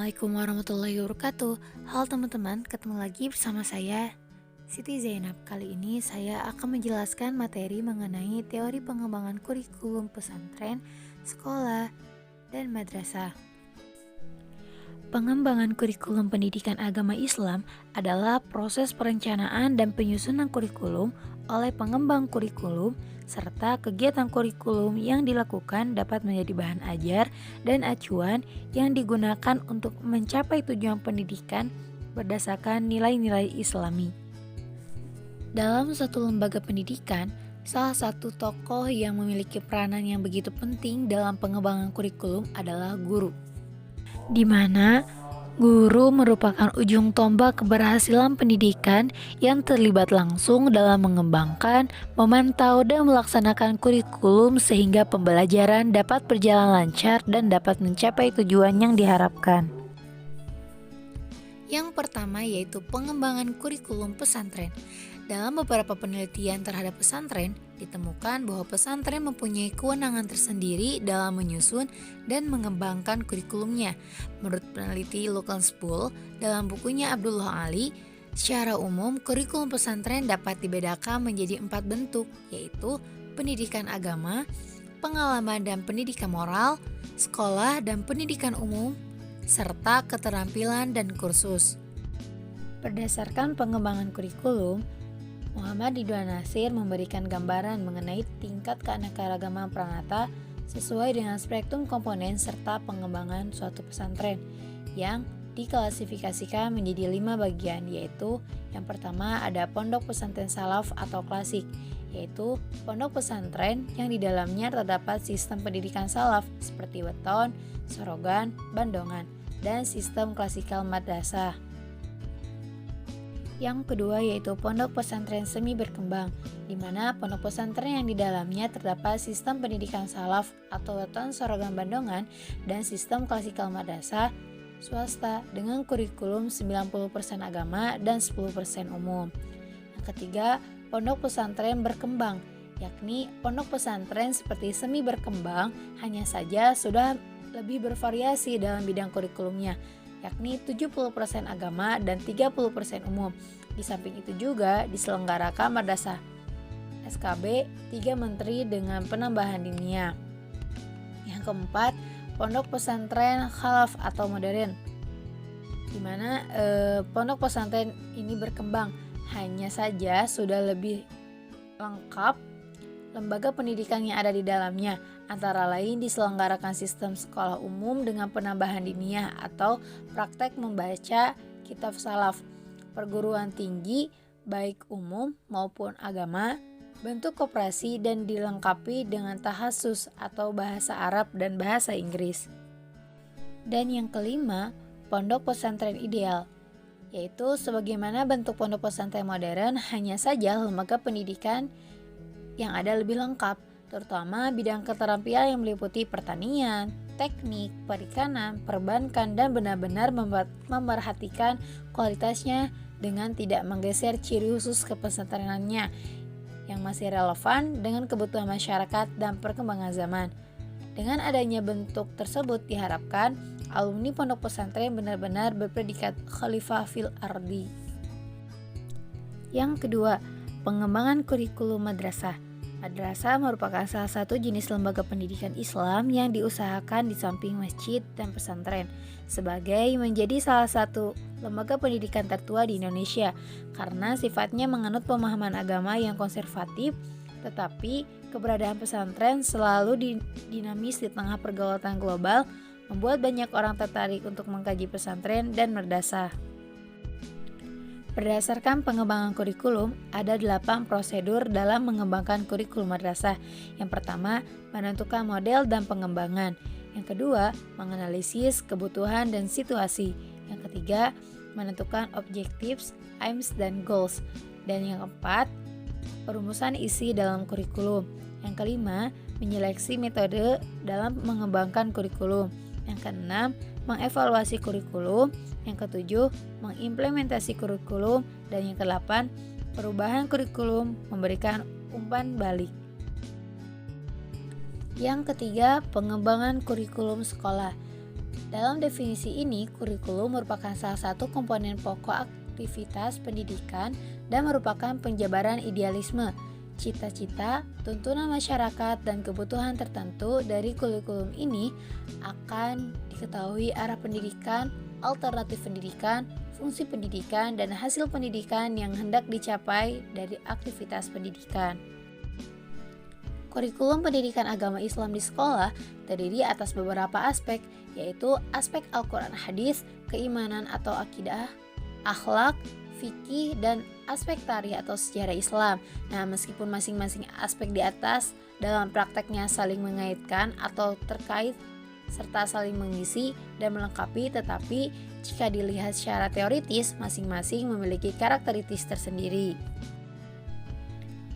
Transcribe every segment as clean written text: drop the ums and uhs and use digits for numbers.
Assalamualaikum warahmatullahi wabarakatuh. Halo teman-teman, ketemu lagi bersama saya Siti Zainab. Kali ini saya akan menjelaskan materi mengenai teori pengembangan kurikulum pesantren, sekolah, dan madrasah. Pengembangan kurikulum pendidikan agama Islam adalah proses perencanaan dan penyusunan kurikulum oleh pengembang kurikulum serta kegiatan kurikulum yang dilakukan dapat menjadi bahan ajar dan acuan yang digunakan untuk mencapai tujuan pendidikan berdasarkan nilai-nilai Islami. Dalam suatu lembaga pendidikan, salah satu tokoh yang memiliki peranan yang begitu penting dalam pengembangan kurikulum adalah guru, di mana guru merupakan ujung tombak keberhasilan pendidikan yang terlibat langsung dalam mengembangkan, memantau, dan melaksanakan kurikulum sehingga pembelajaran dapat berjalan lancar dan dapat mencapai tujuan yang diharapkan. Yang pertama yaitu pengembangan kurikulum pesantren. Dalam beberapa penelitian terhadap pesantren, ditemukan bahwa pesantren mempunyai kewenangan tersendiri dalam menyusun dan mengembangkan kurikulumnya. Menurut peneliti Lukman Spool, dalam bukunya Abdullah Ali, secara umum kurikulum pesantren dapat dibedakan menjadi 4 bentuk, yaitu pendidikan agama, pengalaman dan pendidikan moral, sekolah dan pendidikan umum, serta keterampilan dan kursus. Berdasarkan pengembangan kurikulum, Muhammad Ridwan Nasir memberikan gambaran mengenai tingkat keanekaragaman Pranata sesuai dengan spektrum komponen serta pengembangan suatu pesantren yang diklasifikasikan menjadi 5 bagian, yaitu yang pertama ada pondok pesantren salaf atau klasik, yaitu pondok pesantren yang di dalamnya terdapat sistem pendidikan salaf seperti weton, sorogan, bandongan, dan sistem klasikal madrasah. Yang kedua yaitu pondok pesantren semi berkembang, di mana pondok pesantren yang di dalamnya terdapat sistem pendidikan salaf atau weton sorogan bandongan dan sistem klasikal madrasah swasta dengan kurikulum 90% agama dan 10% umum. Yang ketiga, pondok pesantren berkembang, yakni pondok pesantren seperti semi berkembang hanya saja sudah lebih bervariasi dalam bidang kurikulumnya, yakni 70% agama dan 30% umum. Di samping itu juga diselenggarakan madrasah SKB 3 menteri dengan penambahan diniyah. Yang keempat, pondok pesantren khalaf atau modern, di mana pondok pesantren ini berkembang, hanya saja sudah lebih lengkap lembaga pendidikan yang ada di dalamnya, antara lain diselenggarakan sistem sekolah umum dengan penambahan diniyah atau praktek membaca kitab salaf, perguruan tinggi baik umum maupun agama, bentuk koperasi dan dilengkapi dengan tahasus atau bahasa Arab dan bahasa Inggris. Dan yang kelima, pondok pesantren ideal, yaitu sebagaimana bentuk pondok pesantren modern, hanya saja lembaga pendidikan yang ada lebih lengkap, terutama bidang keterampilan yang meliputi pertanian, teknik, perikanan, perbankan, dan benar-benar memerhatikan kualitasnya dengan tidak menggeser ciri khusus kepesantrenannya yang masih relevan dengan kebutuhan masyarakat dan perkembangan zaman. Dengan adanya bentuk tersebut diharapkan alumni pondok pesantren benar-benar berpredikat khalifah fil ardi. Yang kedua, pengembangan kurikulum madrasah. Madrasah merupakan salah satu jenis lembaga pendidikan Islam yang diusahakan di samping masjid dan pesantren sebagai menjadi salah satu lembaga pendidikan tertua di Indonesia karena sifatnya menganut pemahaman agama yang konservatif, tetapi keberadaan pesantren selalu dinamis di tengah pergaulan global membuat banyak orang tertarik untuk mengkaji pesantren dan madrasah. Berdasarkan pengembangan kurikulum, ada 8 prosedur dalam mengembangkan kurikulum madrasah. Yang pertama, menentukan model dan pengembangan. Yang kedua, menganalisis kebutuhan dan situasi. Yang ketiga, menentukan objectives, aims, dan goals. Dan yang keempat, perumusan isi dalam kurikulum. Yang kelima, menyeleksi metode dalam mengembangkan kurikulum. Yang keenam, mengevaluasi kurikulum. Yang ketujuh, mengimplementasi kurikulum. Dan yang kedelapan, perubahan kurikulum memberikan umpan balik. Yang ketiga, pengembangan kurikulum sekolah. Dalam definisi ini, kurikulum merupakan salah satu komponen pokok aktivitas pendidikan dan merupakan penjabaran idealisme, cita-cita, tuntunan masyarakat, dan kebutuhan tertentu. Dari kurikulum ini akan diketahui arah pendidikan, alternatif pendidikan, fungsi pendidikan, dan hasil pendidikan yang hendak dicapai dari aktivitas pendidikan. Kurikulum pendidikan agama Islam di sekolah terdiri atas beberapa aspek, yaitu aspek Al-Quran Hadis, keimanan atau akidah, akhlak, fikih, dan aspek tarikh atau sejarah Islam. Nah, meskipun masing-masing aspek di atas dalam prakteknya saling mengaitkan atau terkait serta saling mengisi dan melengkapi, tetapi jika dilihat secara teoritis, masing-masing memiliki karakteristik tersendiri.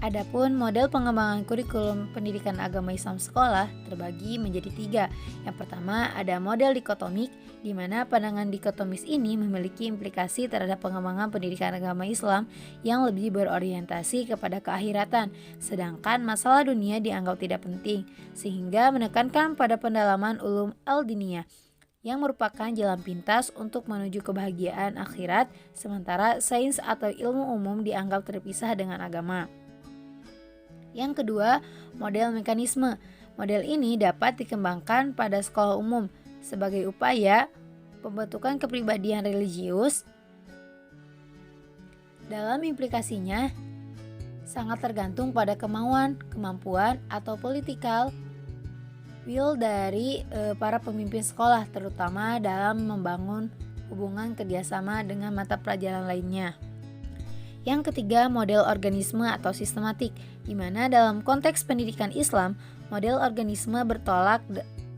Adapun model pengembangan kurikulum pendidikan agama Islam sekolah terbagi menjadi 3. Yang pertama ada model dikotomik, di mana pandangan dikotomis ini memiliki implikasi terhadap pengembangan pendidikan agama Islam yang lebih berorientasi kepada keakhiratan, sedangkan masalah dunia dianggap tidak penting, sehingga menekankan pada pendalaman ulum al-diniyah yang merupakan jalan pintas untuk menuju kebahagiaan akhirat, sementara sains atau ilmu umum dianggap terpisah dengan agama. Yang kedua, model mekanisme. Model ini dapat dikembangkan pada sekolah umum sebagai upaya pembentukan kepribadian religius. Dalam implikasinya, sangat tergantung pada kemauan, kemampuan, atau political will dari para pemimpin sekolah, terutama dalam membangun hubungan kerjasama dengan mata pelajaran lainnya. Yang ketiga, model organisme atau sistematik, di mana dalam konteks pendidikan Islam, model organisme bertolak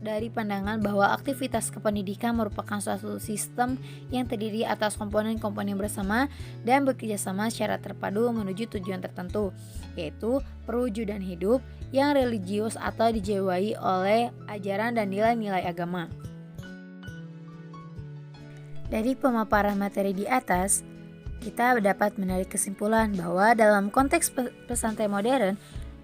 dari pandangan bahwa aktivitas kependidikan merupakan suatu sistem yang terdiri atas komponen-komponen bersama dan bekerjasama secara terpadu menuju tujuan tertentu, yaitu perwujudan hidup yang religius atau dijiwai oleh ajaran dan nilai-nilai agama. Dari pemaparan materi di atas, kita dapat menarik kesimpulan bahwa dalam konteks pesantren modern,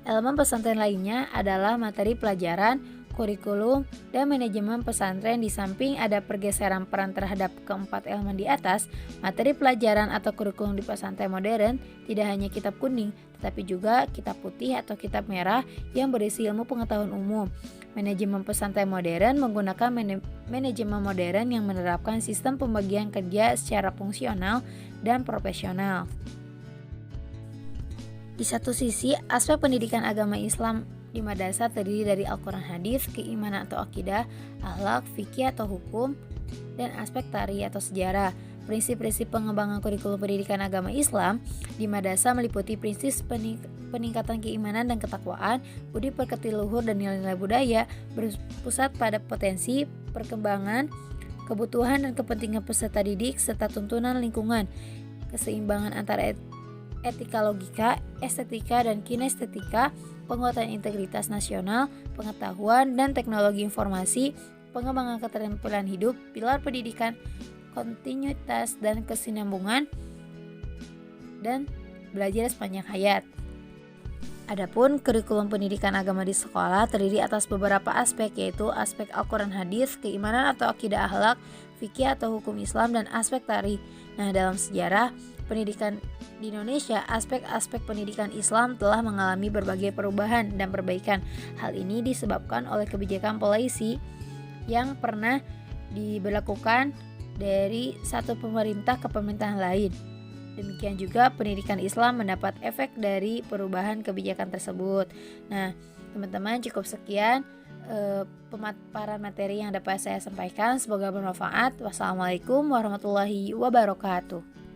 elemen pesantren lainnya adalah materi pelajaran, kurikulum, dan manajemen pesantren. Di samping ada pergeseran peran terhadap keempat elemen di atas, materi pelajaran atau kurikulum di pesantren modern tidak hanya kitab kuning, tetapi juga kitab putih atau kitab merah yang berisi ilmu pengetahuan umum. Manajemen pesantren modern menggunakan manajemen modern yang menerapkan sistem pembagian kerja secara fungsional dan profesional. Di satu sisi, aspek pendidikan agama Islam di madrasah terdiri dari Al-Quran Hadis, keimanan atau akidah, akhlak, fikih atau hukum, dan aspek tarikh atau sejarah. Prinsip-prinsip pengembangan kurikulum pendidikan agama Islam di madrasah meliputi prinsip peningkatan keimanan dan ketakwaan, budi pekerti luhur dan nilai-nilai budaya, berpusat pada potensi, perkembangan, kebutuhan dan kepentingan peserta didik, serta tuntunan lingkungan, keseimbangan antara etika logika, estetika dan kinestetika, penguatan integritas nasional, pengetahuan dan teknologi informasi, pengembangan keterampilan hidup, pilar pendidikan, kontinuitas dan kesinambungan, dan belajar sepanjang hayat. Adapun kurikulum pendidikan agama di sekolah terdiri atas beberapa aspek, yaitu aspek Al-Quran Hadis, keimanan atau akidah, akhlak, fikih atau hukum Islam, dan aspek tarikh. Nah, dalam sejarah pendidikan di Indonesia, aspek-aspek pendidikan Islam telah mengalami berbagai perubahan dan perbaikan. Hal ini disebabkan oleh kebijakan polisi yang pernah diberlakukan dari satu pemerintah ke pemerintahan lain. Demikian juga pendidikan Islam mendapat efek dari perubahan kebijakan tersebut. Nah, teman-teman, cukup sekian pemaparan materi yang dapat saya sampaikan. Semoga bermanfaat. Wassalamualaikum warahmatullahi wabarakatuh.